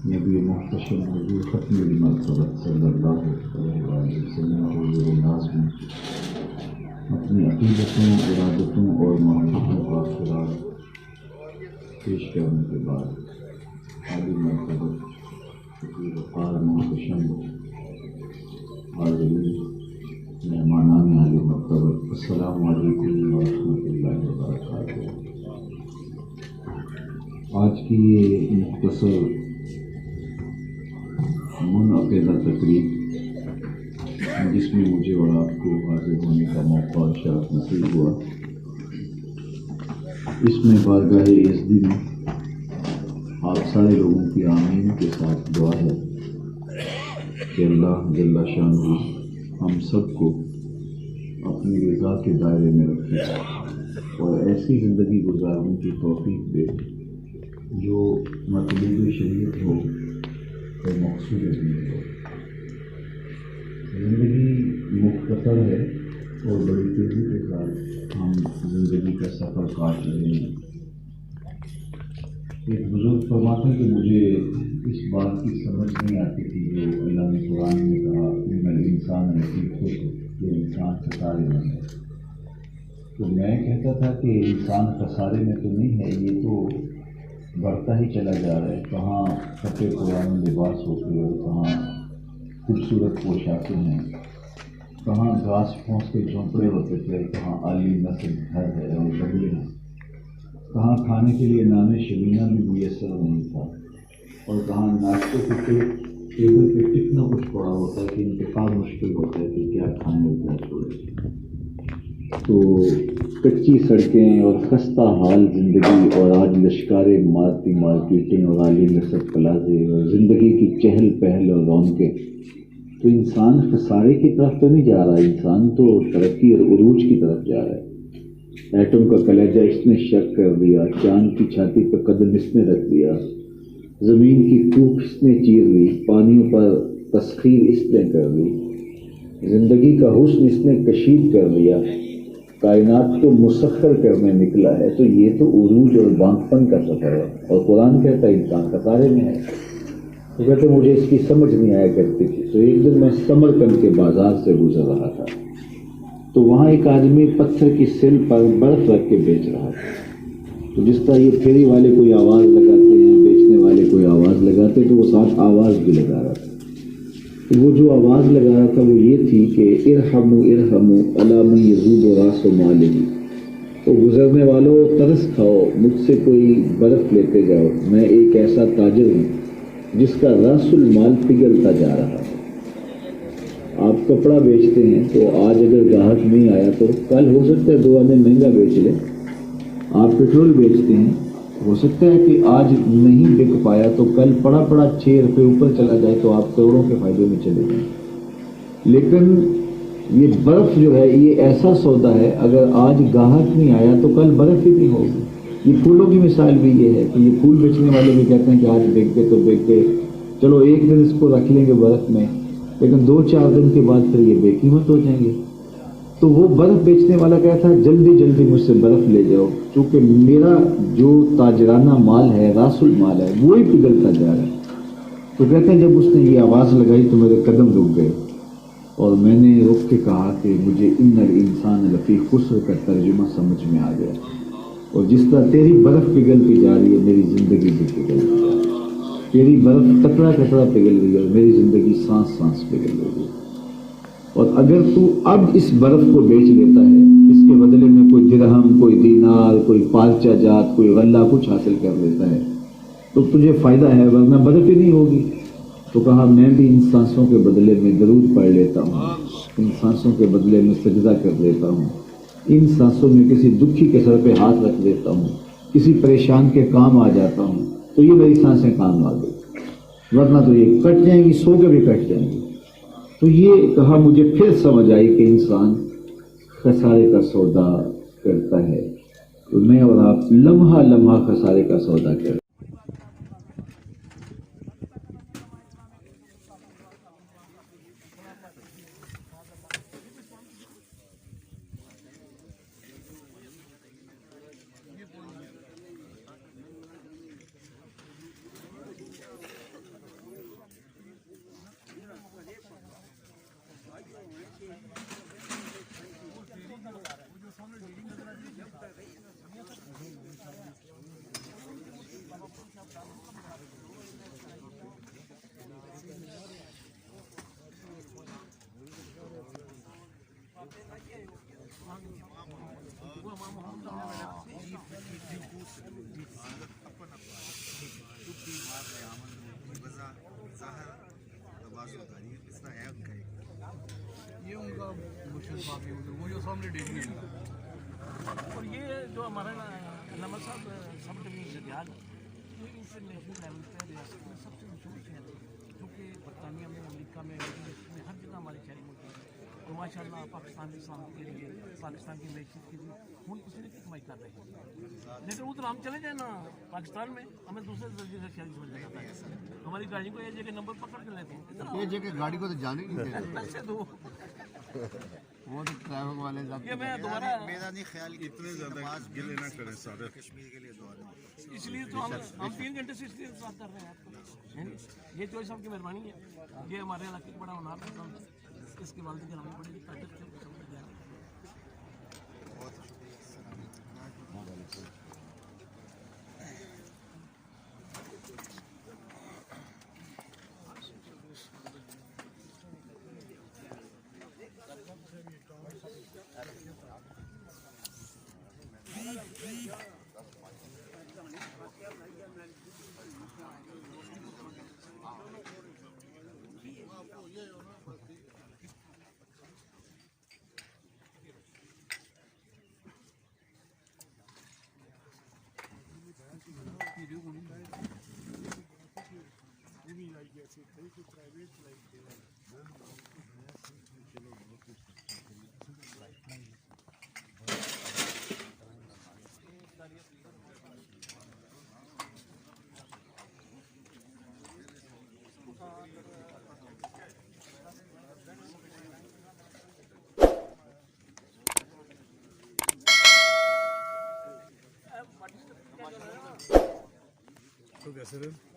نبی محتشم حضور ختم المرتبہ صلی اللہ علیہ وسلم حضور ناز میں اپنی عقیدتوں، ارادتوں اور محبتوں کا خراج پیش کرنے کے بعد عالی مرتبہ حضور وقار محتشم حاضرین مہمانان عالی مرتبہ، السلام علیکم ورحمۃ اللہ وبرکاتہ۔ آج کی یہ مختصر منعقدہ تقریب جس میں مجھے اور آپ کو حاضر ہونے کا موقع اور شرف نصیب ہوا، اس میں بارگاہ یزدی میں آپ سارے لوگوں کی آمین کے ساتھ دعا ہے کہ اللہ جل شانہ ہم سب کو اپنی رضا کے دائرے میں رکھے اور ایسی زندگی گزارنے کی توفیق دے جو مطلوب شریعت ہو اور مقصود دین ہو۔ زندگی مختصر ہے اور بڑی تیزی کے ساتھ ہم زندگی کا سفر کاٹ رہے ہیں۔ ایک بزرگ فرماتے ہیں کہ مجھے اس بات کی سمجھ نہیں آتی تھی جو اللہ نے قرآن میں کہا کہ انسان ایسی خود کہ انسان خسارے میں ہے، تو میں کہتا تھا کہ انسان خسارے میں تو نہیں ہے، یہ تو بڑھتا ہی چلا جا رہا ہے۔ کہاں پھٹے پرانے لباس ہوتے اور کہاں خوبصورت پوشاکیں ہیں، کہاں گھاس پھونس کے جھونپڑے ہوتے تھے، کہاں عالی نسل گھر ہے اور بنگلے ہیں، کہاں کھانے کے لیے نان شبینہ بھی میسر نہیں تھا، اور کہاں ناشتے کے ٹیبل پہ ٹکنا کچھ پڑا ہوتا ہے کہ انتخاب مشکل ہوتا ہے کہ کیا کھانے اور کیا چھوڑے۔ تو کچی سڑکیں اور خستہ حال زندگی اور آج لشکار مارتی مارکیٹیں اور عالی نصب پلازے اور زندگی کی چہل پہل اور رونقیں، تو انسان خسارے کی طرف تو نہیں جا رہا، انسان تو ترقی اور عروج کی طرف جا رہا ہے۔ ایٹم کا کلیجہ اس نے شک کر دیا، چاند کی چھاتی پہ قدم اس نے رکھ دیا، زمین کی کوکھ اس نے چیر لی، پانیوں پر تسخیر اس نے کر دی، زندگی کا حسن اس نے کشید کر لیا، کائنات کو مسخر کرنے نکلا ہے۔ تو یہ تو عروج اور بانکپن کا سفر ہے، اور قرآن کہتا ہے انسان خسارے میں ہے۔ تو کہتے مجھے اس کی سمجھ نہیں آیا کرتی تھی۔ تو ایک دن میں سمرقند کے بازار سے گزر رہا تھا، تو وہاں ایک آدمی پتھر کی سل پر برف رکھ کے بیچ رہا تھا۔ تو جس طرح یہ پھیری والے کوئی آواز لگاتے ہیں، بیچنے والے کوئی آواز لگاتے، تو وہ ساتھ آواز بھی لگا رہا تھا۔ وہ جو آواز لگا رہا تھا وہ یہ تھی کہ ارحموا ارحموا علی من یذوب راس مالہ، وہ گزرنے والوں ترس کھاؤ، مجھ سے کوئی برف لیتے جاؤ، میں ایک ایسا تاجر ہوں جس کا راس المال پگھلتا جا رہا ہے۔ آپ کپڑا بیچتے ہیں تو آج اگر گاہک نہیں آیا تو کل ہو سکتا ہے 2 آنے مہنگا بیچ لے۔ آپ پیٹرول بیچتے ہیں، ہو سکتا ہے کہ آج نہیں بک پایا تو کل پڑا 6 روپے اوپر چلا جائے تو آپ کروڑوں کے فائدے میں چلے جائیں۔ لیکن یہ برف جو ہے یہ ایسا سودا ہے، اگر آج گاہک نہیں آیا تو کل برف ہی نہیں ہوگی۔ یہ پھولوں کی مثال بھی یہ ہے کہ یہ پھول بیچنے والے بھی کہتے ہیں کہ آج بیچ گئے تو بیچ گئے، چلو ایک دن اس کو رکھ لیں گے برف میں، لیکن 2-4 دن کے بعد پھر یہ بے قیمت ہو جائیں گے۔ تو وہ برف بیچنے والا کہتا ہے جلدی جلدی مجھ سے برف لے جاؤ، چونکہ میرا جو تاجرانہ مال ہے، راس المال ہے، وہی پگھلتا جا رہا ہے۔ تو کہتے ہیں جب اس نے یہ آواز لگائی تو میرے قدم رک گئے اور میں نے رک کے کہا کہ مجھے ان الانسان لفی خسر کا ترجمہ سمجھ میں آ گیا، اور جس طرح تیری برف پگھلتی جا رہی ہے میری زندگی بھی پگھلتی جا رہی ہے، تیری برف قطرہ قطرہ پگھل رہی ہے اور میری زندگی سانس سانس پگھل رہی ہے۔ اور اگر تو اب اس برف کو بیچ لیتا ہے، اس کے بدلے میں کوئی درہم، کوئی دینار، کوئی پارچہ جات، کوئی غلہ کچھ حاصل کر لیتا ہے تو تجھے فائدہ ہے، ورنہ برف ہی نہیں ہوگی۔ تو کہا میں بھی ان سانسوں کے بدلے میں درود پڑھ لیتا ہوں، ان سانسوں کے بدلے میں سجدہ کر لیتا ہوں، ان سانسوں میں کسی دکھی کے سر پہ ہاتھ رکھ دیتا ہوں، کسی پریشان کے کام آ جاتا ہوں تو یہ میری سانسیں کام آ گئی، ورنہ تو یہ کٹ جائیں گی، سو کے بھی کٹ جائیں گی۔ تو یہ کہا مجھے پھر سمجھ آئی کہ انسان خسارے کا سودا کرتا ہے، تو میں اور آپ لمحہ لمحہ خسارے کا سودا کریں۔ یہ ان کا مشکل باقی وہ جو سامنے دیکھنے لگا، اور یہ جو ہمارا علامہ صاحب سب ڈویژن جدیال یہ انٹرنیشنل لیول پہ ریاست میں سب سے مشہور شہر ہے، جو کہ برطانیہ میں، امریکہ میں، ہر جگہ ہماری شہری موجود ہے، اور ماشاء اللہ پاکستان کے سامنے کے لیے، پاکستان کی معیشت کے لیے ہم کسی نے کمائی کر رہے ہیں۔ لیکن ادھر ہم چلے جائیں نا پاکستان میں، ہمیں دوسرے درجے سے شہری سمجھا جاتا ہے، ہماری گاڑی کو ایک جگہ نمبر پکڑ کے لیتے ہیں، یہ جگہ گاڑی کو تو جانے نہیں دیتے، پیسے دو۔ وہ تو ٹریفک والے یہ میں دوبارہ میرا نہیں خیال کہ اتنے زیادہ گلے نہ کریں سارے کشمیر کے لیے دعا دیں۔ اس لیے تو ہم 3 گھنٹے سے اس لیے انتظار کر رہے ہیں آپ کو۔ یہ چوائس صاحب کی مہربانی ہے، یہ ہمارے علاقے کا بڑا ہونہار ہے، اس کے والد کی ہمیں بڑی طاقت ہے۔ تو کیسے رہے